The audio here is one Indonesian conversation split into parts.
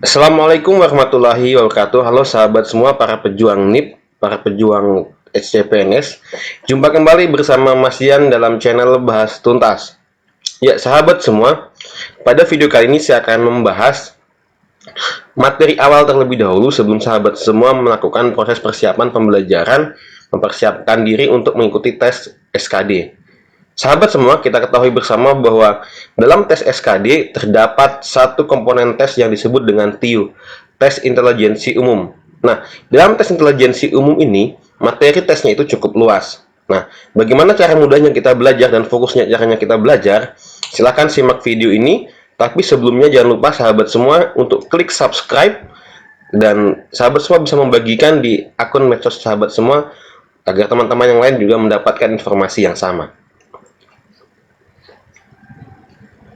Assalamualaikum warahmatullahi wabarakatuh. Halo sahabat semua, para pejuang NIP, para pejuang SCPNS. Jumpa kembali bersama Mas Yan dalam channel Bahas Tuntas. Ya, sahabat semua, pada video kali ini saya akan membahas materi awal terlebih dahulu sebelum sahabat semua melakukan proses persiapan pembelajaran, mempersiapkan diri untuk mengikuti tes SKD. Sahabat semua, kita ketahui bersama bahwa dalam tes SKD terdapat satu komponen tes yang disebut dengan TIU, tes intelijensi umum. Nah, dalam tes intelijensi umum ini, materi tesnya itu cukup luas. Nah, bagaimana cara mudahnya kita belajar dan fokusnya caranya kita belajar? Silahkan simak video ini, tapi sebelumnya jangan lupa sahabat semua untuk klik subscribe dan sahabat semua bisa membagikan di akun medsos sahabat semua agar teman-teman yang lain juga mendapatkan informasi yang sama.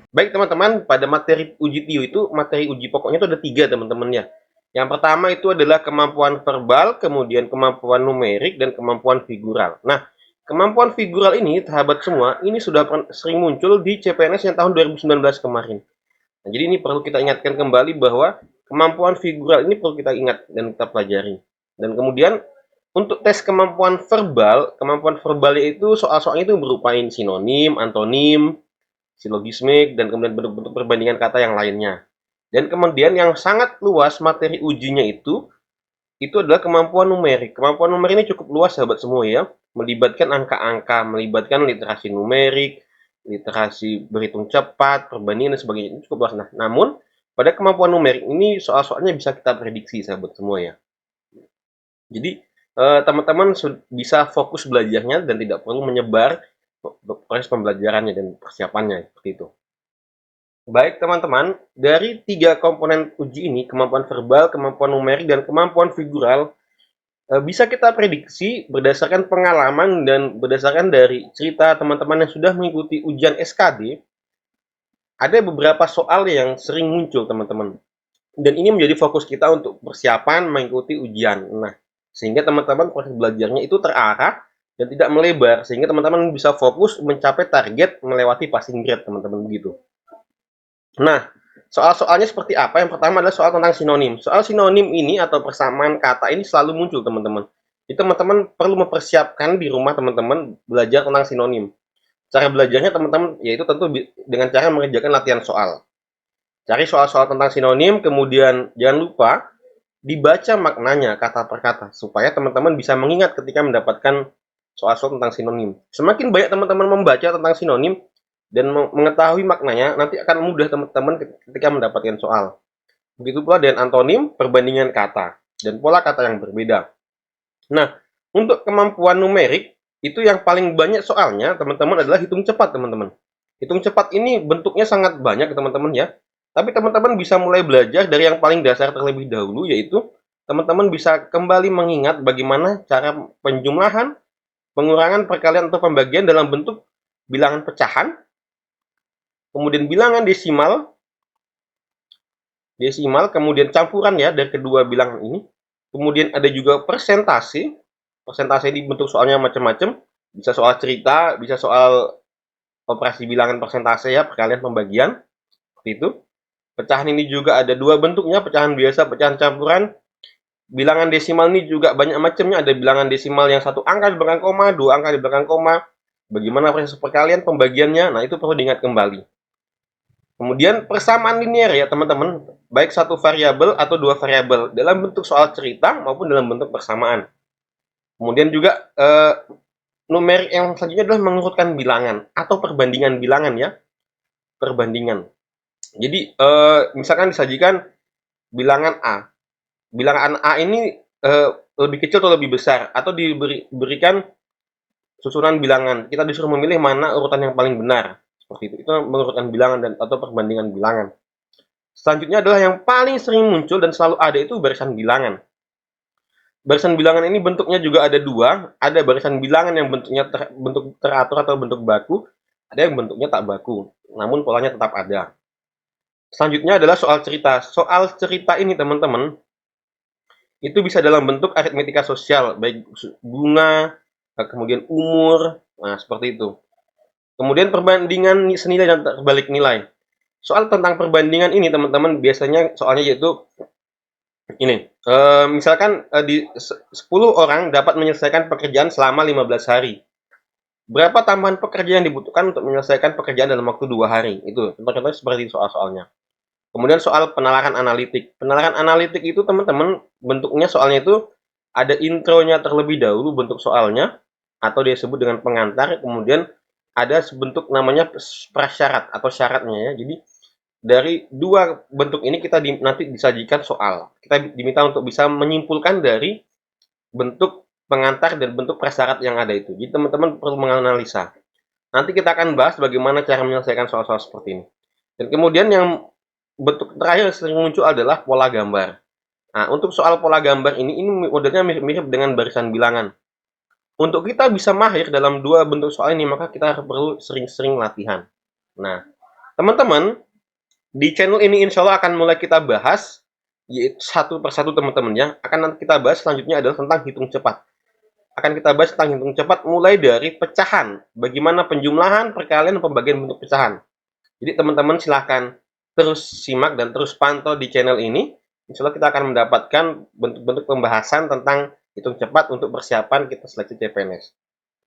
Baik teman-teman, pada materi uji TIU itu, materi uji pokoknya itu ada 3 teman-teman ya. Yang pertama itu adalah kemampuan verbal, kemudian kemampuan numerik, dan kemampuan figural. Nah, kemampuan figural ini, sahabat semua, ini sudah sering muncul di CPNS yang tahun 2019 kemarin. Nah, jadi ini perlu kita ingatkan kembali bahwa kemampuan figural ini perlu kita ingat dan kita pelajari. Dan kemudian untuk tes kemampuan verbalnya itu soal-soalnya itu berupa sinonim, antonim, silogismik, dan kemudian bentuk-bentuk perbandingan kata yang lainnya. Dan kemudian yang sangat luas materi ujinya itu adalah kemampuan numerik. Kemampuan numerik ini cukup luas sahabat semua ya, melibatkan angka-angka, melibatkan literasi numerik, literasi berhitung cepat, perbandingan dan sebagainya. Itu cukup luas. Nah, namun pada kemampuan numerik ini soal-soalnya bisa kita prediksi sahabat semua ya. Jadi teman-teman bisa fokus belajarnya dan tidak perlu menyebar proses pembelajarannya dan persiapannya seperti itu. Baik teman-teman, dari 3 komponen uji ini, kemampuan verbal, kemampuan numerik, dan kemampuan figural, bisa kita prediksi berdasarkan pengalaman dan berdasarkan dari cerita teman-teman yang sudah mengikuti ujian SKD, ada beberapa soal yang sering muncul teman-teman. Dan ini menjadi fokus kita untuk persiapan mengikuti ujian. Nah, sehingga teman-teman proses belajarnya itu terarah dan tidak melebar, sehingga teman-teman bisa fokus mencapai target melewati passing grade teman-teman begitu. Nah, soal-soalnya seperti apa? Yang pertama adalah soal tentang sinonim. Soal sinonim ini atau persamaan kata ini selalu muncul, teman-teman. Itu teman-teman perlu mempersiapkan di rumah teman-teman belajar tentang sinonim. Cara belajarnya teman-teman yaitu tentu dengan cara mengerjakan latihan soal. Cari soal-soal tentang sinonim, kemudian jangan lupa dibaca maknanya kata per kata supaya teman-teman bisa mengingat ketika mendapatkan soal-soal tentang sinonim. Semakin banyak teman-teman membaca tentang sinonim, dan mengetahui maknanya, nanti akan mudah teman-teman ketika mendapatkan soal. Begitu pula dengan antonim, perbandingan kata, dan pola kata yang berbeda. Nah, untuk kemampuan numerik, itu yang paling banyak soalnya, teman-teman, adalah hitung cepat, teman-teman. Hitung cepat ini bentuknya sangat banyak, teman-teman ya. Tapi teman-teman bisa mulai belajar dari yang paling dasar terlebih dahulu, yaitu teman-teman bisa kembali mengingat bagaimana cara penjumlahan, pengurangan, perkalian, atau pembagian dalam bentuk bilangan pecahan, kemudian bilangan desimal, kemudian campuran ya dari kedua bilangan ini. Kemudian ada juga persentase. Persentase ini bentuk soalnya macam-macam. Bisa soal cerita, bisa soal operasi bilangan persentase ya, perkalian pembagian. Seperti itu. Pecahan ini juga ada 2 bentuknya, pecahan biasa, pecahan campuran. Bilangan desimal ini juga banyak macamnya. Ada bilangan desimal yang 1 angka di belakang koma, 2 angka di belakang koma. Bagaimana proses perkalian pembagiannya? Nah, itu perlu diingat kembali. Kemudian persamaan linear ya teman-teman, baik satu variabel atau 2 variabel dalam bentuk soal cerita maupun dalam bentuk persamaan. Kemudian juga numerik yang selanjutnya adalah mengurutkan bilangan atau perbandingan bilangan ya, perbandingan. Jadi misalkan disajikan bilangan A. Bilangan A ini lebih kecil atau lebih besar, atau diberikan susunan bilangan. Kita disuruh memilih mana urutan yang paling benar. Seperti itu. Itu mengurutkan bilangan dan atau perbandingan bilangan. Selanjutnya adalah yang paling sering muncul dan selalu ada itu barisan bilangan. Barisan bilangan ini bentuknya juga ada 2. Ada barisan bilangan yang bentuknya bentuk teratur atau bentuk baku. Ada yang bentuknya tak baku, namun polanya tetap ada. Selanjutnya adalah soal cerita. Soal cerita ini teman-teman, itu bisa dalam bentuk aritmetika sosial, baik bunga, kemudian umur, nah seperti itu. Kemudian perbandingan senilai dan terbalik nilai. Soal tentang perbandingan ini teman-teman biasanya soalnya yaitu ini, misalkan, di 10 orang dapat menyelesaikan pekerjaan selama 15 hari. Berapa tambahan pekerja yang dibutuhkan untuk menyelesaikan pekerjaan dalam waktu 2 hari? Itu, contoh-contohnya seperti itu soal-soalnya. Kemudian soal penalaran analitik. Penalaran analitik itu teman-teman bentuknya soalnya itu ada intronya terlebih dahulu bentuk soalnya, atau dia sebut dengan pengantar, kemudian ada sebentuk namanya prasyarat atau syaratnya ya. Jadi dari dua bentuk ini kita nanti disajikan soal. Kita diminta untuk bisa menyimpulkan dari bentuk pengantar dan bentuk prasyarat yang ada itu. Jadi teman-teman perlu menganalisa. Nanti kita akan bahas bagaimana cara menyelesaikan soal-soal seperti ini. Dan kemudian yang bentuk terakhir yang sering muncul adalah pola gambar. Nah, untuk soal pola gambar ini modelnya mirip-mirip dengan barisan bilangan. Untuk kita bisa mahir dalam dua bentuk soal ini, maka kita perlu sering-sering latihan. Nah, teman-teman, di channel ini insya Allah akan mulai kita bahas satu persatu teman-teman ya. Akan nanti kita bahas selanjutnya adalah tentang hitung cepat. Akan kita bahas tentang hitung cepat mulai dari pecahan. Bagaimana penjumlahan, perkalian, dan pembagian bentuk pecahan. Jadi teman-teman silahkan terus simak dan terus pantau di channel ini. Insya Allah kita akan mendapatkan bentuk-bentuk pembahasan tentang hitung cepat untuk persiapan kita seleksi CPNS.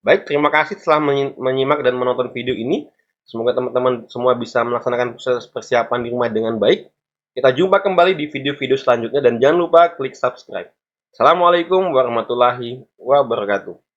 Baik, terima kasih telah menyimak dan menonton video ini. Semoga teman-teman semua bisa melaksanakan proses persiapan di rumah dengan baik. Kita jumpa kembali di video-video selanjutnya dan jangan lupa klik subscribe. Assalamualaikum warahmatullahi wabarakatuh.